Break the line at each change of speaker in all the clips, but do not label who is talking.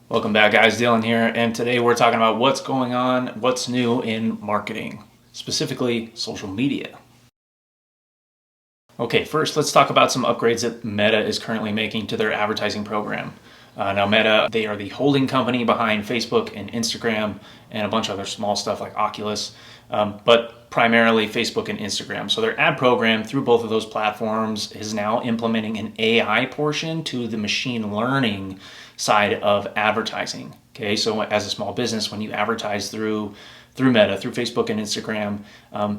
Welcome back, guys. Dylan here, and today we're talking about what's going on, what's new in marketing, specifically social media. Okay, first let's talk about some upgrades that Meta is currently making to their advertising program. Now Meta, they are the holding company behind Facebook and Instagram and a bunch of other small stuff like Oculus, but primarily Facebook and Instagram. So their ad program through both of those platforms is now implementing an AI portion to the machine learning side of advertising. Okay, so as a small business, when you advertise through Meta, through Facebook and Instagram,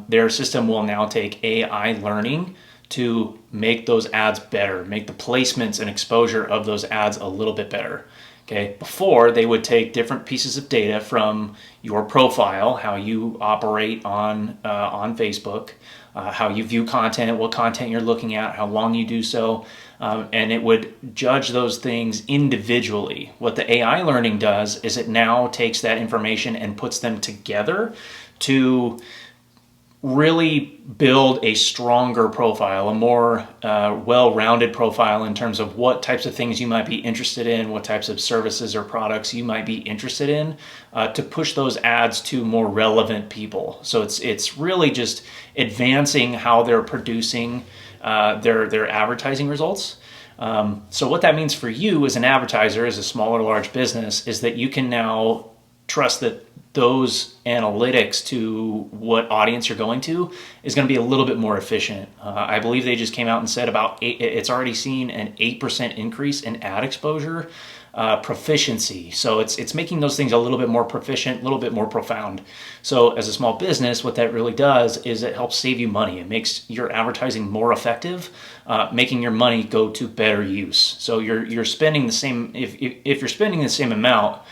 their system will now take AI learning to make those ads better, make the placements and exposure of those ads a little bit better. Okay, before they would take different pieces of data from your profile, how you operate on Facebook, how you view content, what content you're looking at, how long you do so, and it would judge those things individually. What the AI learning does is it now takes that information and puts them together to really build a stronger profile, a more well-rounded profile in terms of what types of things you might be interested in, what types of services or products you might be interested in, to push those ads to more relevant people. So it's really just advancing how they're producing their advertising results. So what that means for you as an advertiser, as a small or large business, is that you can now trust that those analytics to what audience you're going to is going to be a little bit more efficient. I believe they just came out and said it's already seen an 8% increase in ad exposure proficiency. So it's making those things a little bit more proficient, a little bit more profound. So as a small business, what that really does is it helps save you money. It makes your advertising more effective, making your money go to better use. So you're spending the same, if you're spending the same amount,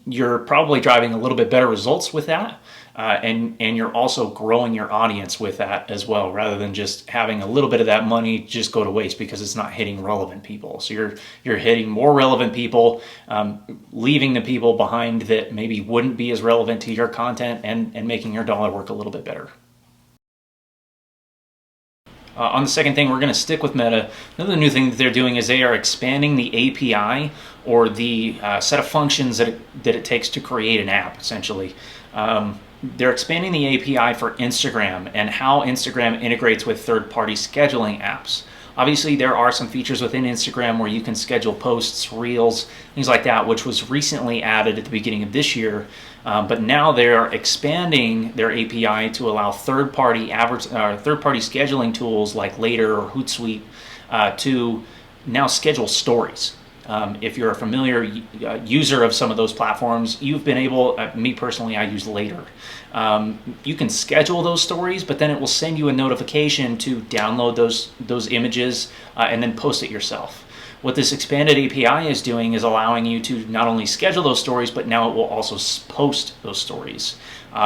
you're probably driving a little bit better results with that, and you're also growing your audience with that as well, rather than just having a little bit of that money just go to waste because it's not hitting relevant people. So you're hitting more relevant people, leaving the people behind that maybe wouldn't be as relevant to your content, and making your dollar work a little bit better. On the second thing, we're going to stick with Meta. Another new thing that they're doing is they are expanding the API, or the set of functions that it takes to create an app, essentially. They're expanding the API for Instagram and how Instagram integrates with third-party scheduling apps. Obviously, there are some features within Instagram where you can schedule posts, reels, things like that, which was recently added at the beginning of this year. But now they're expanding their API to allow third-party scheduling tools like Later or Hootsuite to now schedule stories. If you're a familiar user of some of those platforms, you've been able, me personally, I use Later. You can schedule those stories, but then it will send you a notification to download those images and then post it yourself. What this expanded API is doing is allowing you to not only schedule those stories, but now it will also post those stories,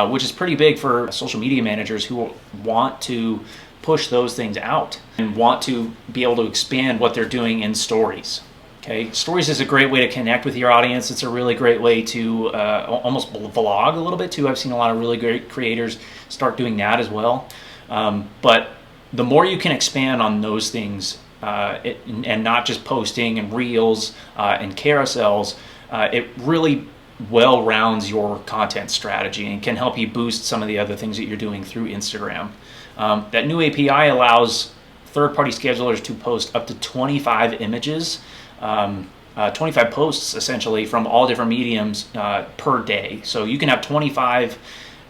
which is pretty big for social media managers who want to push those things out and want to be able to expand what they're doing in stories. Okay, stories is a great way to connect with your audience. It's a really great way to almost vlog a little bit too. I've seen a lot of really great creators start doing that as well. But the more you can expand on those things, and not just posting and reels and carousels, it really well rounds your content strategy and can help you boost some of the other things that you're doing through Instagram. That new API allows third-party schedulers to post up to 25 images, 25 posts essentially from all different mediums per day. So you can have 25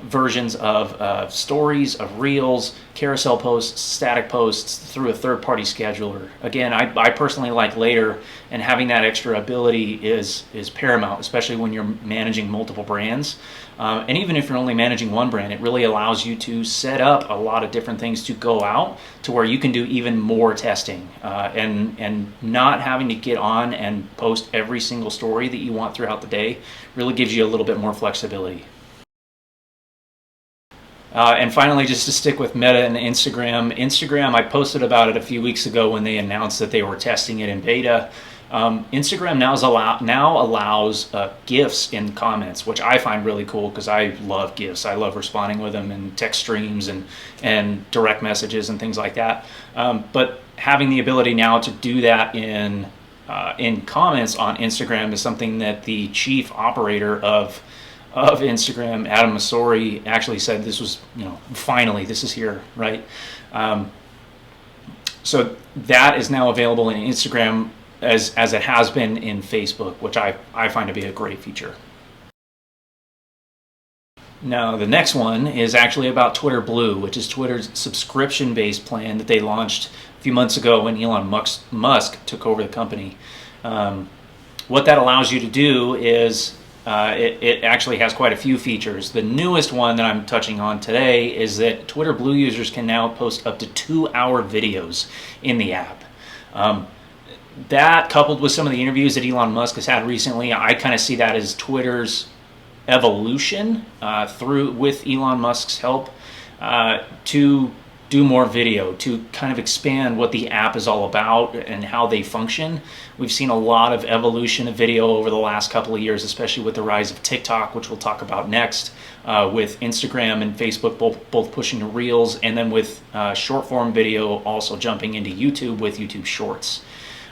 versions of stories, of reels, carousel posts, static posts through a third-party scheduler. Again, I personally like Later, and having that extra ability is paramount, especially when you're managing multiple brands. And even if you're only managing one brand, it really allows you to set up a lot of different things to go out to where you can do even more testing, and not having to get on and post every single story that you want throughout the day really gives you a little bit more flexibility. And finally, just to stick with Meta and Instagram, I posted about it a few weeks ago when they announced that they were testing it in beta. Instagram now allows GIFs in comments, which I find really cool because I love GIFs. I love responding with them in text streams and direct messages and things like that. But having the ability now to do that in in comments on Instagram is something that the chief operator of Instagram, Adam Masori, actually said this was, finally, this is here, right? So that is now available in Instagram as it has been in Facebook, which I find to be a great feature. Now, the next one is actually about Twitter Blue, which is Twitter's subscription-based plan that they launched a few months ago when Elon Musk took over the company. What that allows you to do is it actually has quite a few features. The newest one that I'm touching on today is that Twitter Blue users can now post up to 2-hour videos in the app. That, coupled with some of the interviews that Elon Musk has had recently, I kind of see that as Twitter's evolution with Elon Musk's help to do more video, to kind of expand what the app is all about and how they function. We've seen a lot of evolution of video over the last couple of years, especially with the rise of TikTok, which we'll talk about next, with Instagram and Facebook both pushing to Reels, and then with short form video also jumping into YouTube with YouTube Shorts.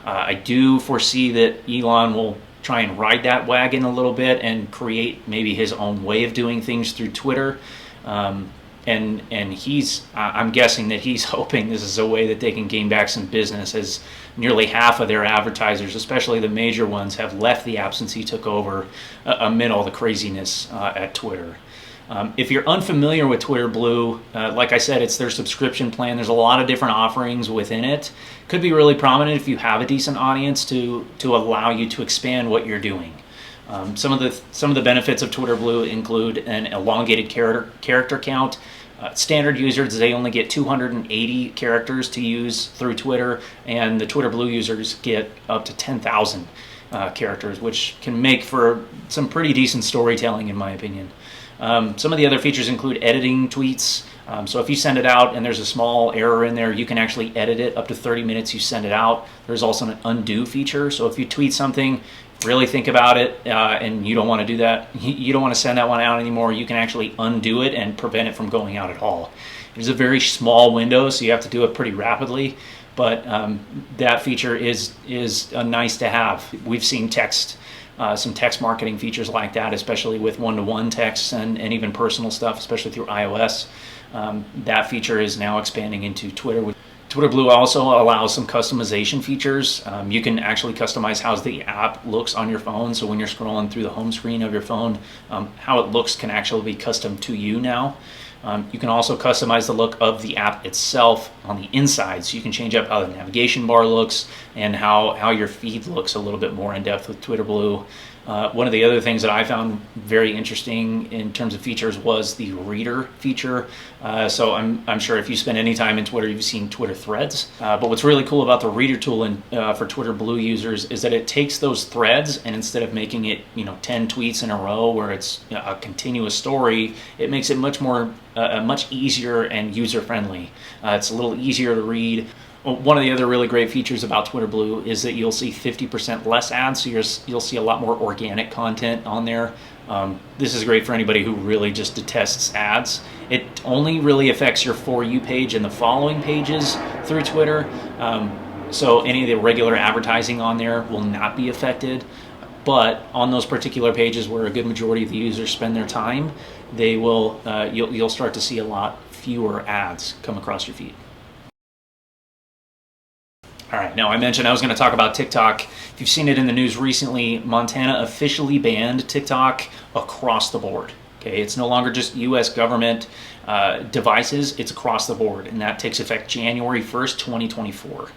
I do foresee that Elon will try and ride that wagon a little bit and create maybe his own way of doing things through Twitter. And I'm guessing that he's hoping this is a way that they can gain back some business, as nearly half of their advertisers, especially the major ones, have left the app since he took over amid all the craziness at Twitter. If you're unfamiliar with Twitter Blue, like I said, it's their subscription plan. There's a lot of different offerings within it. Could be really prominent if you have a decent audience to allow you to expand what you're doing. Some of the benefits of Twitter Blue include an elongated character count. Standard users, they only get 280 characters to use through Twitter, and the Twitter Blue users get up to 10,000 characters, which can make for some pretty decent storytelling, in my opinion. Some of the other features include editing tweets. So if you send it out and there's a small error in there, you can actually edit it up to 30 minutes you send it out. There's also an undo feature. So if you tweet something, really think about it, and you don't want to do that, you don't want to send that one out anymore, you can actually undo it and prevent it from going out at all. It's a very small window, so you have to do it pretty rapidly, but that feature is nice to have. We've seen some text marketing features like that, especially with one-to-one texts and even personal stuff, especially through iOS. That feature is now expanding into Twitter. Twitter Blue also allows some customization features. You can actually customize how the app looks on your phone. So when you're scrolling through the home screen of your phone, how it looks can actually be custom to you now. You can also customize the look of the app itself on the inside. So you can change up how the navigation bar looks and how your feed looks a little bit more in depth with Twitter Blue. One of the other things that I found very interesting in terms of features was the reader feature. So I'm sure if you spend any time in Twitter, you've seen Twitter Threads. But what's really cool about the reader tool for Twitter Blue users is that it takes those threads, and instead of making it 10 tweets in a row where it's a continuous story, it makes it much easier and user-friendly. It's a little easier to read. One of the other really great features about Twitter Blue is that you'll see 50% less ads, so you'll see a lot more organic content on there. This is great for anybody who really just detests ads. It only really affects your For You page and the following pages through Twitter, so any of the regular advertising on there will not be affected. But on those particular pages where a good majority of the users spend their time, they will you'll start to see a lot fewer ads come across your feed. All right, now I mentioned I was going to talk about TikTok. If you've seen it in the news recently, Montana officially banned TikTok across the board. Okay, it's no longer just U.S. government devices, it's across the board, and that takes effect January 1st, 2024.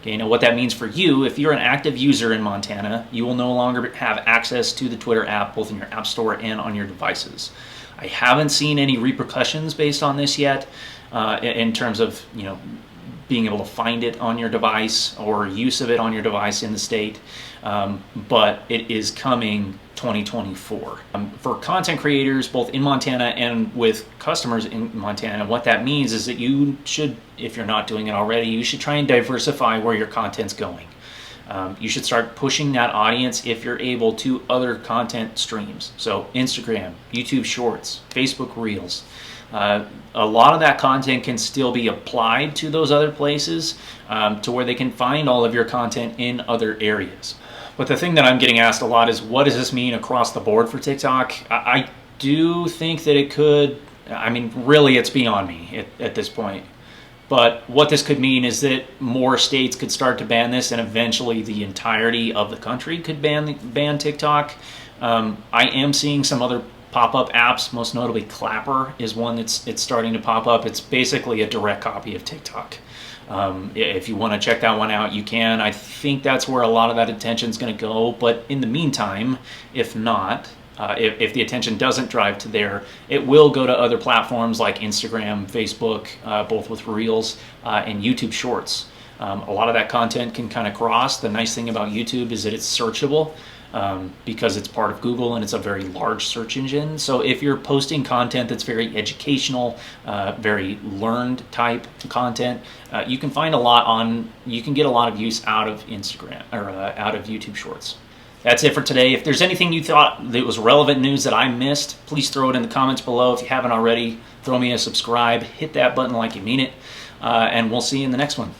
Okay, now what that means for you, if you're an active user in Montana, you will no longer have access to the Twitter app, both in your app store and on your devices. I haven't seen any repercussions based on this yet, in terms of, being able to find it on your device or use of it on your device in the state, but it is coming 2024. For content creators, both in Montana and with customers in Montana, what that means is that you should, if you're not doing it already, you should try and diversify where your content's going. You should start pushing that audience, if you're able, to other content streams. So Instagram, YouTube Shorts, Facebook Reels. A lot of that content can still be applied to those other places, to where they can find all of your content in other areas. But the thing that I'm getting asked a lot is, what does this mean across the board for TikTok? I do think that it could, I mean, really it's beyond me at this point. But what this could mean is that more states could start to ban this, and eventually the entirety of the country could ban TikTok. I am seeing some other pop-up apps, most notably Clapper is one it's starting to pop up. It's basically a direct copy of TikTok. If you want to check that one out, you can. I think that's where a lot of that attention is going to go. But in the meantime, if not, if the attention doesn't drive to there, it will go to other platforms like Instagram, Facebook, both with Reels, and YouTube Shorts. A lot of that content can kind of cross. The nice thing about YouTube is that it's searchable, because it's part of Google and it's a very large search engine. So if you're posting content that's very educational, very learned type content, you can find you can get a lot of use out of Instagram, or out of YouTube Shorts. That's it for today. If there's anything you thought that was relevant news that I missed, please throw it in the comments below. If you haven't already, throw me a subscribe, hit that button like you mean it, and we'll see you in the next one.